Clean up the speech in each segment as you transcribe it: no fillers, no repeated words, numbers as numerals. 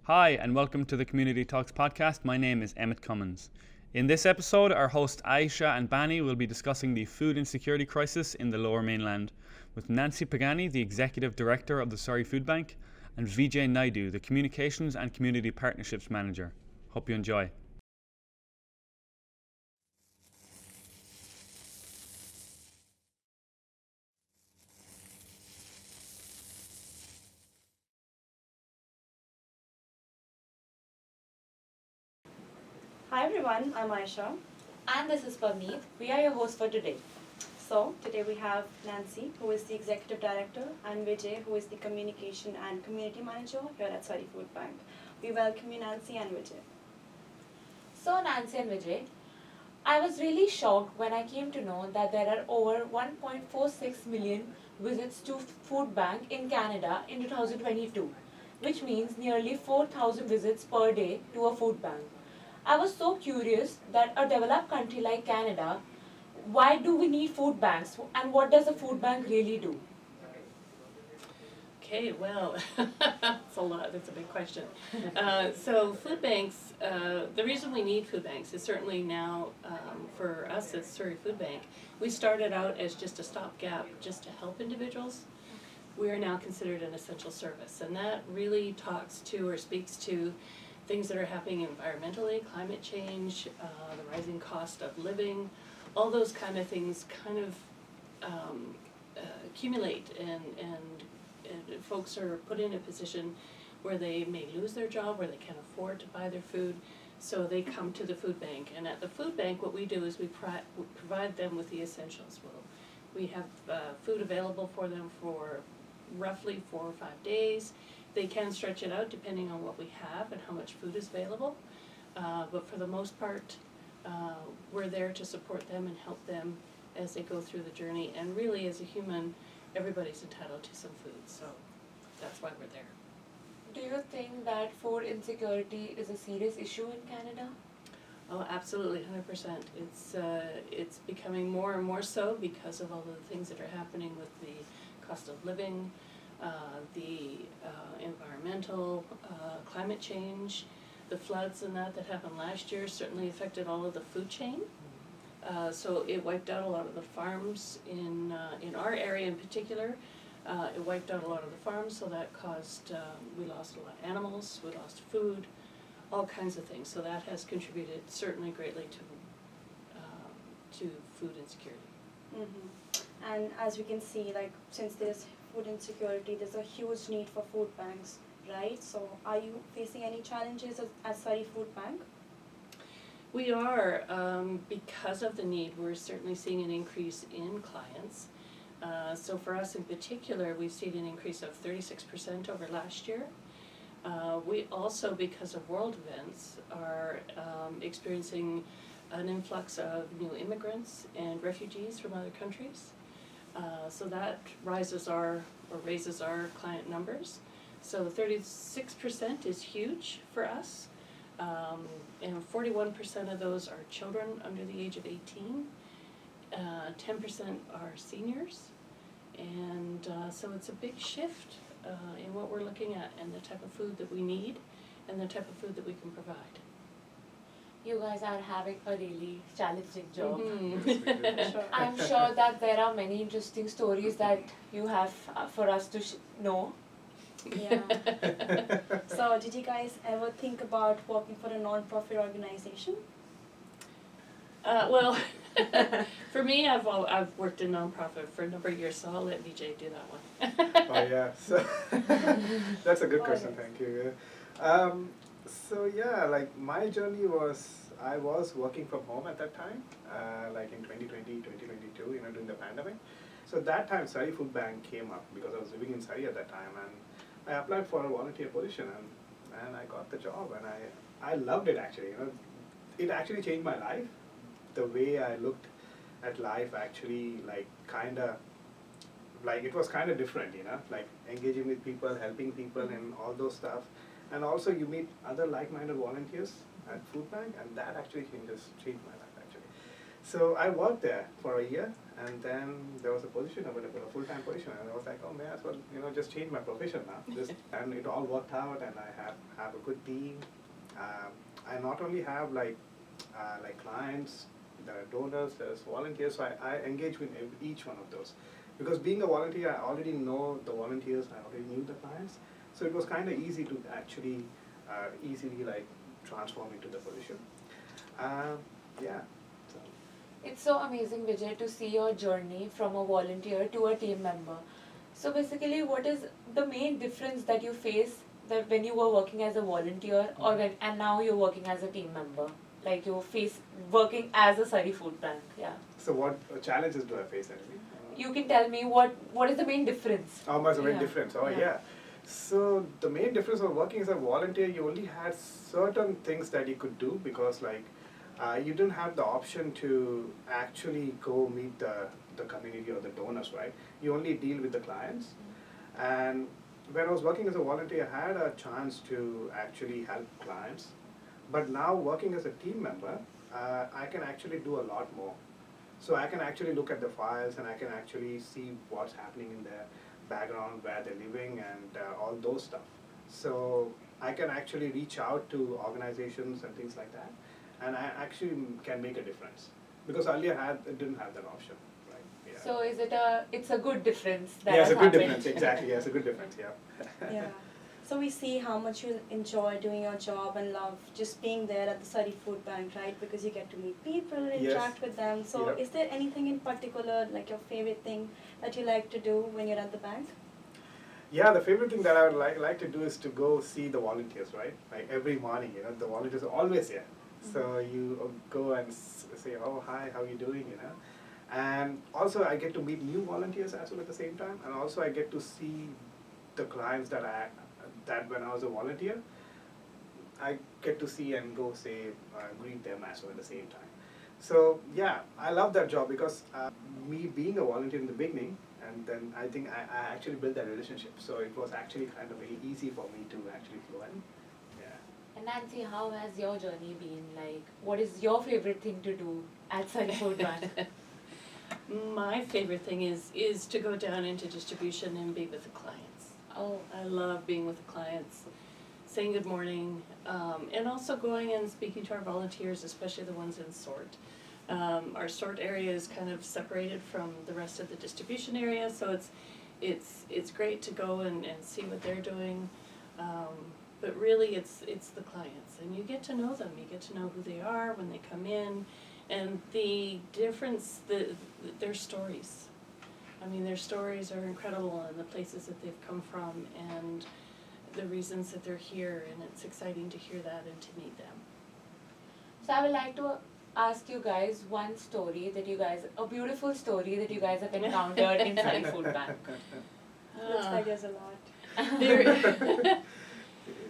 Hi, and welcome to the Community Talks podcast. My name is Emmett Cummins. In this episode, our hosts Aaisha and Bani will be discussing the food insecurity crisis in the Lower Mainland, with Nancy Pagani, the Executive Director of the Surrey Food Bank, and Vijay Naidu, the Communications and Community Partnerships Manager. Hope you enjoy. Hi everyone, I'm Aaisha. And this is Bani. We are your hosts for today. So, today we have Nancy, who is the Executive Director, and Vijay, who is the Communication and Community Manager here at Surrey Food Bank. We welcome you, Nancy and Vijay. So, Nancy and Vijay, I was really shocked when I came to know that there are over 1.46 million visits to food bank in Canada in 2022, which means nearly 4,000 visits per day to a food bank. I was so curious that a developed country like Canada, why do we need food banks and what does a food bank really do? Okay, well, that's a lot. That's a big question. So food banks, the reason we need food banks is certainly now for us at Surrey Food Bank, we started out as just a stopgap just to help individuals. We are now considered an essential service, and that really talks to or speaks to things that are happening environmentally, climate change, the rising cost of living, all those kind of things kind of accumulate and folks are put in a position where they may lose their job, where they can't afford to buy their food, so they come to the food bank. And at the food bank, what we do is we provide them with the essentials. We have food available for them for roughly 4 or 5 days. They can stretch it out depending on what we have and how much food is available. But for the most part, we're there to support them and help them as they go through the journey. And really, as a human, everybody's entitled to some food. So that's why we're there. Do you think that food insecurity is a serious issue in Canada? Oh, absolutely, 100%. It's becoming more and more so because of all of the things that are happening with the cost of living, the environmental, climate change, the floods and that happened last year certainly affected all of the food chain. So it wiped out a lot of the farms in our area in particular. It wiped out a lot of the farms, so that caused, we lost a lot of animals, we lost food, all kinds of things. So that has contributed certainly greatly to food insecurity. Mm-hmm. And as we can see, since there's food insecurity, there's a huge need for food banks, right? So are you facing any challenges at Surrey Food Bank? We are, because of the need, we're certainly seeing an increase in clients. So for us in particular, we've seen an increase of 36% over last year. We also, because of world events, are experiencing an influx of new immigrants and refugees from other countries. So that raises our client numbers. So 36% is huge for us. And 41% of those are children under the age of 18. 10% are seniors. And so it's a big shift in what we're looking at and the type of food that we need and the type of food that we can provide. You guys are having a really challenging job. Mm-hmm. Sure. I'm sure that there are many interesting stories that you have for us to know. Yeah. So did you guys ever think about working for a non-profit organization? Well, for me, I've worked in nonprofit for a number of years, so I'll let Vijay do that one. Oh yeah, so that's a good Oh, question. yes. Thank you. So yeah, my journey was I was working from home at that time, in 2020, 2022, during the pandemic. So that time, Surrey Food Bank came up because I was living in Surrey at that time, and I applied for a volunteer position, and I got the job, and I loved it actually. It actually changed my life. The way I looked at life actually it was kind of different, engaging with people, helping people and all those stuff. And also you meet other like-minded volunteers at Food Bank, and that actually changed my life actually. So I worked there for a year, and then there was a position available, a full-time position, and I was like, oh, may as well, just change my profession now. And it all worked out, and I have a good team. I not only have like clients, there are donors, there's volunteers, so I engage with each one of those. Because being a volunteer, I already know the volunteers, I already knew the clients, so it was kind of easy to actually easily like transform into the position. Yeah. So. It's so amazing, Vijay, to see your journey from a volunteer to a team member. So basically, what is the main difference that you face that when you were working as a volunteer and now you're working as a team member? Like you face working as a Surrey Food Bank, yeah. So what challenges do I face, actually? You can tell me what is the main difference? How much the main difference? Oh yeah. So the main difference of working as a volunteer, you only had certain things that you could do because like you didn't have the option to actually go meet the community or the donors, right? You only deal with the clients. And when I was working as a volunteer, I had a chance to actually help clients. But now working as a team member, I can actually do a lot more. So I can actually look at the files and I can actually see what's happening in their background, where they're living, and all those stuff. So I can actually reach out to organizations and things like that, and I actually can make a difference. Because earlier I didn't have that option, right? Yeah. So it's a good difference that Yeah, it's has a good happened. difference, exactly. Yeah, it's a good difference, yeah. Yeah. So we see how much you enjoy doing your job and love just being there at the Surrey Food Bank, right? Because you get to meet people, interact with them. So Yep. is there anything in particular, like your favorite thing that you like to do when you're at the bank? Yeah, the favorite thing that I would like to do is to go see the volunteers, right? Like every morning, the volunteers are always here. So you go and say, oh, hi, how are you doing, And also I get to meet new volunteers as well at the same time. And also I get to see the clients that when I was a volunteer, I get to see and go say, greet them as well at the same time. So yeah, I love that job because me being a volunteer in the beginning, and then I think I actually built that relationship. So it was actually kind of very easy for me to actually flow in. Yeah. And Nancy, how has your journey been? Like, what is your favorite thing to do at Surrey Food Bank? My favorite thing is to go down into distribution and be with the clients. Oh, I love being with the clients, saying good morning, and also going and speaking to our volunteers, especially the ones in sort. Our sort area is kind of separated from the rest of the distribution area, so it's great to go and see what they're doing. But really it's the clients, and you get to know them, you get to know who they are when they come in, and the difference, their stories. I mean, their stories are incredible, and the places that they've come from, and the reasons that they're here, and it's exciting to hear that and to meet them. so I would like to ask you guys one story a beautiful story that you guys have encountered in Surrey Food Bank. Looks like there's a lot.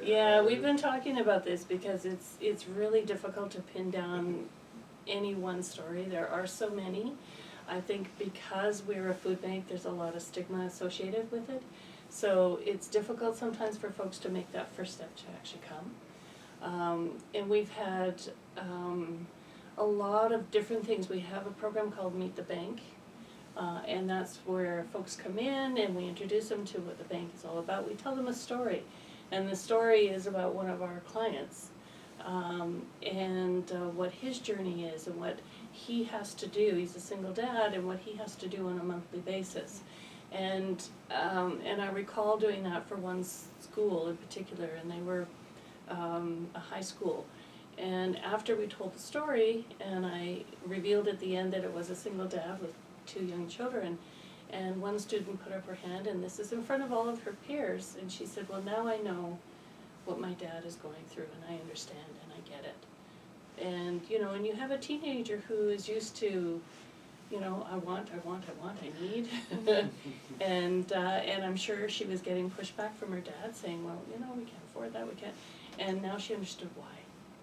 Yeah, we've been talking about this because it's really difficult to pin down any one story. There are so many. I think because we're a food bank, there's a lot of stigma associated with it. So it's difficult sometimes for folks to make that first step to actually come. And we've had a lot of different things. We have a program called Meet the Bank, and that's where folks come in and we introduce them to what the bank is all about. We tell them a story, and the story is about one of our clients, and what his journey is and what he has to do. He's a single dad, and what he has to do on a monthly basis. And I recall doing that for one school in particular, and they were a high school. And after we told the story, and I revealed at the end that it was a single dad with 2 young children, and one student put up her hand, and this is in front of all of her peers, and she said, well, now I know what my dad is going through, and I understand, and I get it. And, and you have a teenager who is used to, I want, I need. And I'm sure she was getting pushback from her dad saying, well, we can't afford that, we can't. And now she understood why.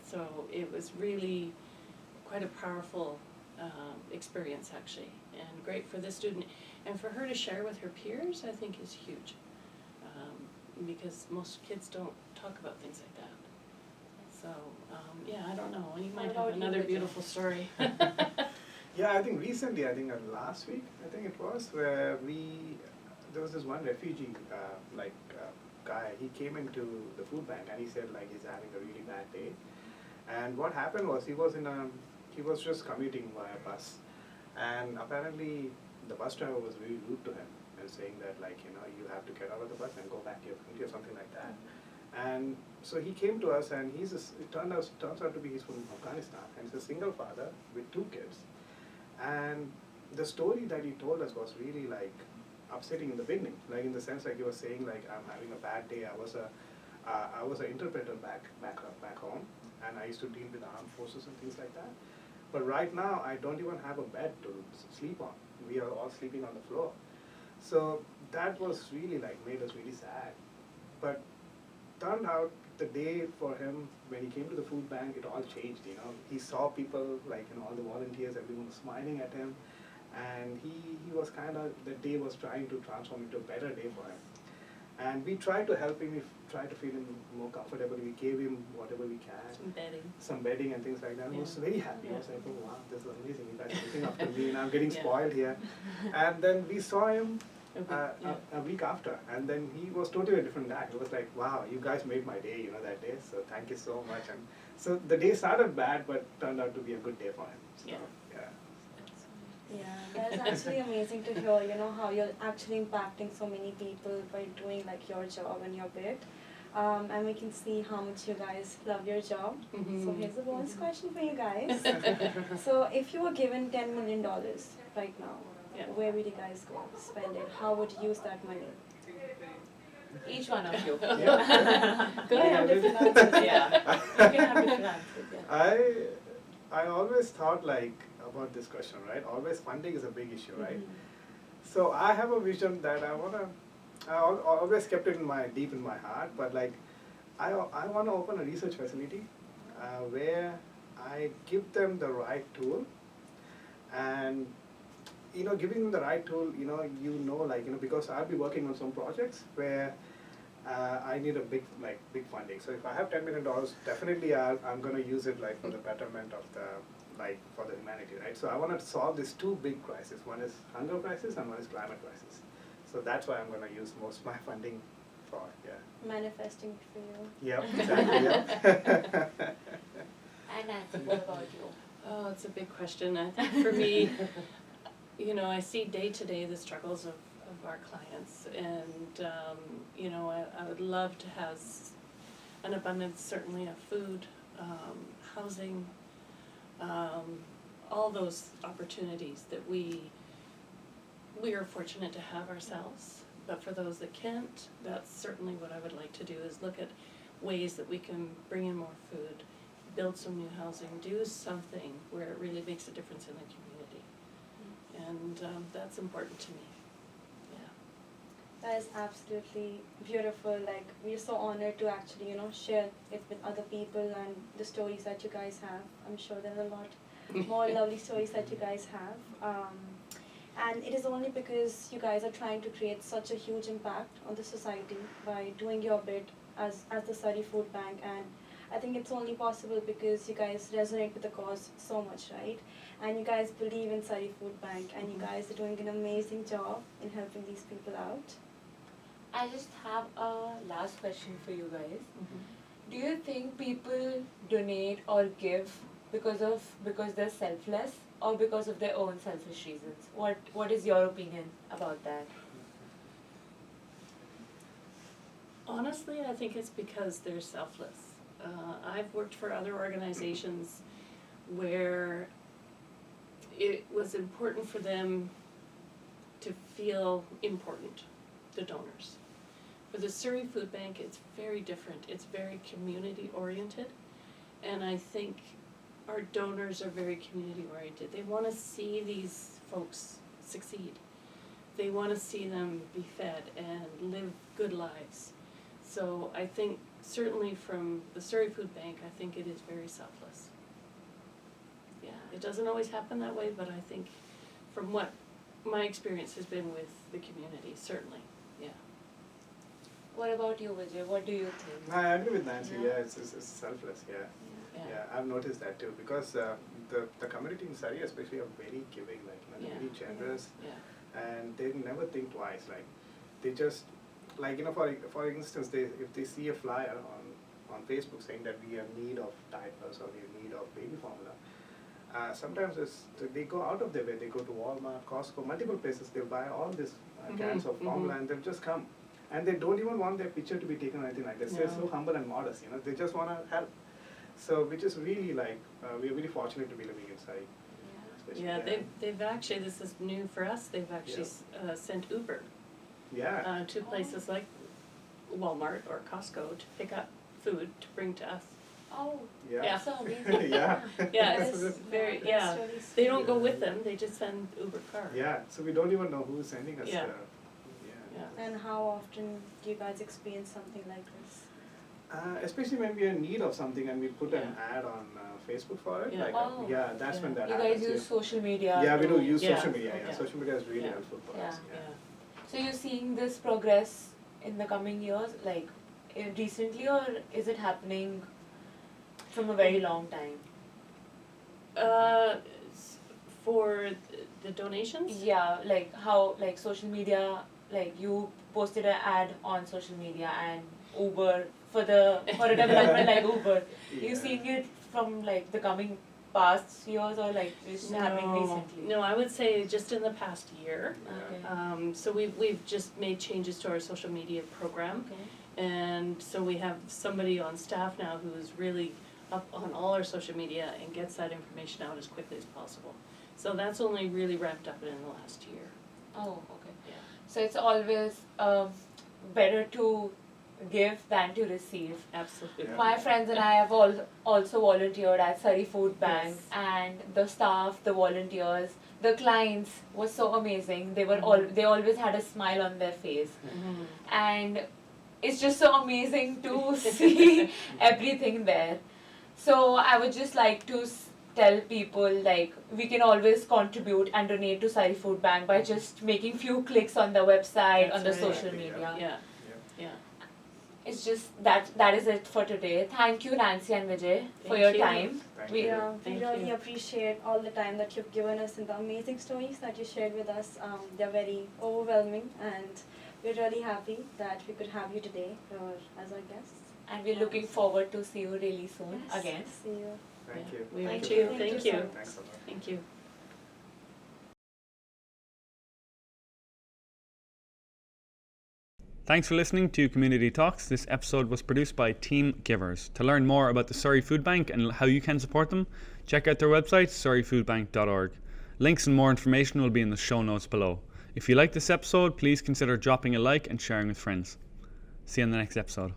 So it was really quite a powerful experience, actually, and great for this student. And for her to share with her peers, I think is huge, because most kids don't talk about things like that. So, yeah, I don't know. You might have another beautiful story. Yeah, I think recently, I think last week, I think it was, where there was this one refugee, guy, he came into the food bank and he said like he's having a really bad day. And what happened was he was just commuting via bus, and apparently the bus driver was really rude to him and saying that like, you have to get out of the bus and go back to your country or something like that. And so he came to us, and it turns out to be he's from Afghanistan, and he's a single father with 2 kids. And the story that he told us was really like upsetting in the beginning, like in the sense like he was saying like, I'm having a bad day. I was an interpreter back home, and I used to deal with the armed forces and things like that. But right now I don't even have a bed to sleep on. We are all sleeping on the floor. So that was really like made us really sad. But turned out the day for him when he came to the food bank, it all changed. He saw people like all the volunteers, everyone was smiling at him, and he was the day was trying to transform into a better day for him. And we tried to help him. We tried to feel him more comfortable. We gave him whatever we can, some bedding and things like that. He was very happy. He was like, oh wow, this is amazing. You guys are looking after me, and I'm getting spoiled here. And then we saw him a week after, and then he was totally a different guy. He was like, wow, you guys made my day, that day, so thank you so much. And so the day started bad, but turned out to be a good day for him. So, Yeah, that's actually amazing to hear, how you're actually impacting so many people by doing like your job and your bit. And we can see how much you guys love your job. So here's a bonus question for you guys. So if you were given $10 million right now, where would you guys go spend it? How would you use that money? Each one of you. You can have different answers. Yeah. You can have different answers. Yeah. I always thought like about this question, right? Always funding is a big issue, right? So I have a vision that I always kept it deep in my heart, but like I want to open a research facility where I give them the right tool, and giving them the right tool, because I'll be working on some projects where I need a big funding. So if I have $10 million, definitely I'm going to use it like for the betterment of for the humanity, right? So I want to solve these 2 big crises. One is hunger crisis and one is climate crisis. So that's why I'm going to use most of my funding for, Manifesting it for you. Yep, exactly, yep. And Nancy, what about you? Oh, it's a big question. I think for me, I see day to day the struggles of our clients, and I would love to have an abundance, certainly, of food, housing, all those opportunities that we are fortunate to have ourselves. But for those that can't, that's certainly what I would like to do, is look at ways that we can bring in more food, build some new housing, do something where it really makes a difference in the community. And that's important to me. That is absolutely beautiful. Like, we're so honored to actually, share it with other people and the stories that you guys have. I'm sure there are a lot more lovely stories that you guys have. And it is only because you guys are trying to create such a huge impact on the society by doing your bit as the Surrey Food Bank. And I think it's only possible because you guys resonate with the cause so much, right? And you guys believe in Surrey Food Bank, and you guys are doing an amazing job in helping these people out. I just have a last question for you guys. Do you think people donate or give because they're selfless, or because of their own selfish reasons? What is your opinion about that? Honestly, I think it's because they're selfless. I've worked for other organizations where it was important for them to feel important, the donors. For the Surrey Food Bank, it's very different. It's very community oriented, and I think our donors are very community oriented. They want to see these folks succeed. They want to see them be fed and live good lives. So I think certainly from the Surrey Food Bank, I think it is very selfless. Yeah, it doesn't always happen that way, but I think from what my experience has been with the community, certainly, yeah. What about you, Vijay? What do you think? I agree with Nancy, it's selfless, yeah. Yeah, I've noticed that too, because the community in Surrey especially are very giving, like, you know, they're very generous, and they never think twice. Like, they just, like, you know, for instance, if they see a flyer on Facebook saying that we are in need of diapers or we are in need of baby formula, sometimes they go out of their way. They go to Walmart, Costco, multiple places. They'll buy all these cans of formula, and they'll just come. And they don't even want their picture to be taken or anything like that. They're so humble and modest, you know. They just want to help. So, which is really like, we're really fortunate to be living in Surrey. Yeah, they've actually, this is new for us, they've actually sent Uber to places like Walmart or Costco to pick up food to bring to us. Oh, Yeah. so amazing. Yeah. Yeah, it's very, That's really They don't sweet. go with them, they just send Uber car. Yeah, so we don't even know who's sending us. Yeah. And how often do you guys experience something like this? Especially when we're in need of something and we put an ad on Facebook for it. Yeah. Like, Oh. that's when that You happens. guys use social media. Yeah, we do use Yeah. social media. Yeah, Yeah. social media is really Yeah. helpful for us. Yeah. So you're seeing this progress in the coming years, like recently, or is it happening from a very long time? For the donations? Yeah, like how, like social media, like you posted an ad on social media and Uber for a development like Uber. Yeah. You seeing it from like the coming past years or like it's happening recently? No, I would say just in the past year. Okay. So we've just made changes to our social media program. Okay. And so we have somebody on staff now who is really up on all our social media and gets that information out as quickly as possible. So that's only really ramped up in the last year. Oh, okay. Yeah. So it's always better to give than to receive. Absolutely. Yeah. My friends and I have also volunteered at Surrey Food Bank, Yes. and the staff, the volunteers, the clients was so amazing. They were they always had a smile on their face, and it's just so amazing to see everything there. So I would just like to tell people, like, we can always contribute and donate to Surrey Food Bank by just making few clicks on the website, on the That's right. social Yeah. media. Yeah. It's just that is it for today. Thank you, Nancy and Vijay, for Thank your you. time. Thank We- you. Yeah, we Thank really you. appreciate all the time that you've given us and the amazing stories that you shared with us. They're very overwhelming, and we're really happy that we could have you today as our guests. And we're looking forward to see you really soon Yes, again. see you. Thank you. We are Thank too. you. Thank Thank you you. so much. Thanks a lot. Thank you. Thanks for listening to Community Talks. This episode was produced by Team Givers. To learn more about the Surrey Food Bank and how you can support them, check out their website, surreyfoodbank.org. Links and more information will be in the show notes below. If you like this episode, please consider dropping a like and sharing with friends. See you in the next episode.